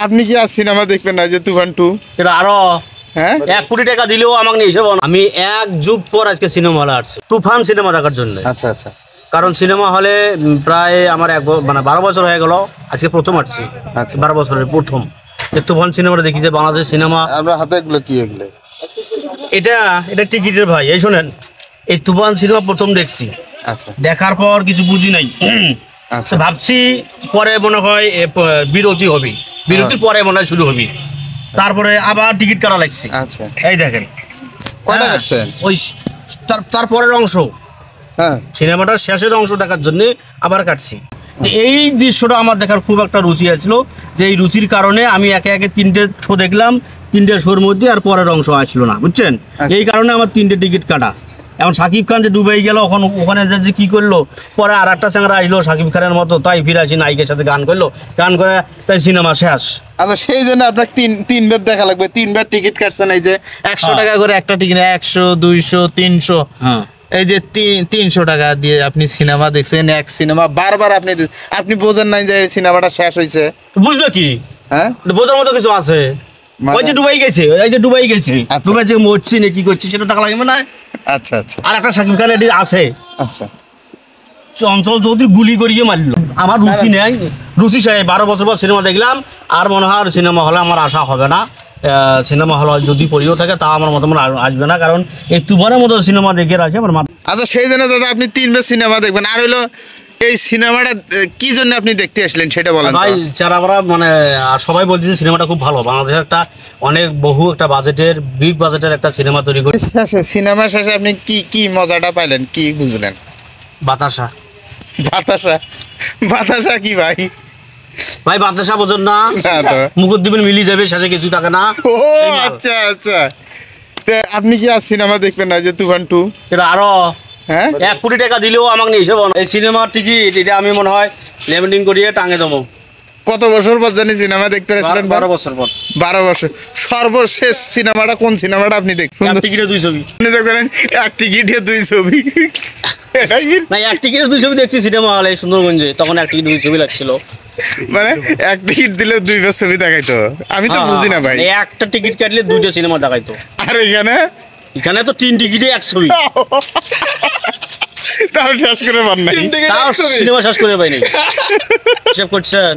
আপনি কি আর সিনেমা দেখবেন না যে তুফান 2? এটা আরো হ্যাঁ 1 কোটি টাকা দিলেও আমাকে নিয়ে যাবো না। আমি 1 যুগ পর আজকে সিনেমা হলে আসছি তুফান সিনেমা দেখার জন্য। আচ্ছা আচ্ছা কারণ সিনেমা হলে প্রায় আমার মানে 12 বছর হয়ে গেল, আজকে প্রথম আসছি। আচ্ছা 12 বছরের প্রথম যে তুফান সিনেমাটা দেখি, যে বাংলাদেশ সিনেমা। আপনার হাতে এগুলো কি এগুলো? এটা টিকিটের ভাই। এই শোনেন, এই তুফান সিনেমা প্রথম দেখছি, আচ্ছা দেখার পর কিছু বুঝি নাই। আচ্ছা ভাবছি পরে মনে হয় বিরতি হবে, বিরতির পরে মনে হয় শুরু হবে। তারপরে আবার টিকিট কাটা লাগছে। আচ্ছা এই দেখেন কয়টা দেখছেন? ওই তারপরের অংশ, হ্যাঁ সিনেমাটার শেষের অংশ দেখার জন্য আবার কাটছি। তো এই দৃশ্যটা আমার দেখার খুব একটা রুচি আছিল, যে এই রুচির কারণে আমি একে একে 3টে শো দেখলাম। 3টে শোর মধ্যে আর পরের অংশ আসলো না, বুঝছেন? এই কারণে আমার 3টে টিকিট কাটা। এখন শাকিব খান যে দুবাই গেল, ওখানে যে কি করলো, পরে আর একটা চ্যাংরা আসলো শাকিব খানের মতো, তাই ফিরে আসি নায়িকের সাথে গান করলো, গান করে তাই সিনেমা শেষ। আচ্ছা সেই জন্য আপনার তিনবার দেখা লাগবে। 3বার টিকিট কাটছেন, এই যে 100 টাকা করে একটা টিকিট, 100 200 300, হ্যাঁ এই যে 300 টাকা দিয়ে আপনি সিনেমা দেখছেন। এক সিনেমা বারবার আপনি বোঝেন নাই যে এই সিনেমাটা শেষ হয়েছে? বুঝলো কি? হ্যাঁ বোঝার মতো কিছু আছে? ওই যে দুবাই গেছে, আচ্ছা। দুবাই যে মরছি না কি করছি সেটা টাকা লাগবে না। আচ্ছা আচ্ছা আর একটা শাকিব খান এটি আছে, আচ্ছা চঞ্চল চৌধুরী গুলি করিয়ে মারলো। আমার রুচি নেই, রুচি সাহেব 12 বছর পর সিনেমা দেখলাম, আর মনে হয় সিনেমা হলে আমার আশা হবে না। সিনেমা হল যদি পড়িও থাকে তা আমার মতো আসবে না, কারণ এই তুফানের মতো সিনেমা দেখে রাখে আমার মাথা। আচ্ছা সেই জন্য দাদা আপনি 3বার সিনেমা দেখবেন। আর হইলো এই সিনেমাটা কি জন্য আপনি দেখতে আসলেন সেটা বলেন তো। ভাই যারা আমরা মানে সবাই বলতেছে সিনেমাটা খুব ভালো, বাংলাদেশের একটা অনেক বহু একটা বাজেটের, বিগ বাজেটের একটা সিনেমা তৈরি করে। সিনেমা শেষে আপনি কি কি মজাটা পাইলেন, কি বুঝলেন? বাতাসা। বাতাসা? বাতাসা কি ভাই? ভাই বাতাসা বোঝেন না? না তো। মুখর দিবেন মিলিয়ে যাবে, শেষে কিছুই থাকে না। ও আচ্ছা আচ্ছা, তো আপনি কি আর সিনেমা দেখবেন না যে তুফান 2? এটা আরো হ্যাঁ 1 কোটি টাকা দিলেও আমাকে নিয়ে যাবো না। এই সিনেমার টিকিট এটা আমি মনে হয় লেমিনেটিং করিয়ে টাঙে দেবো। কত বছর পর জানি সিনেমা দেখতে আসলেন? 12 বছর পর। 12 বছর। সর্বশেষ সিনেমাটা কোন সিনেমাটা আপনি দেখছেন? টিকিটে 2 ছবি। আপনি তো করেন এক টিকিটে 2 ছবি। না, 1 টিকিটে 2 ছবি দেখছি সিনেমা হলে সুন্দরগঞ্জে, তখন 1 টিকিটে 2 ছবি লাগছিল। মানে এক টিকিট দিলে 2বার ছবি দেখাইতো? আমি তো বুঝি না ভাই। একটা টিকিট কাটলে 2টা সিনেমা দেখাইতো। আর এখানে তো 3 টিকিটে 1 ছবি। তাও শেষ করে পান নাই? তাও সিনেমা শেষ করে পাইনি। হিসাব করছেন?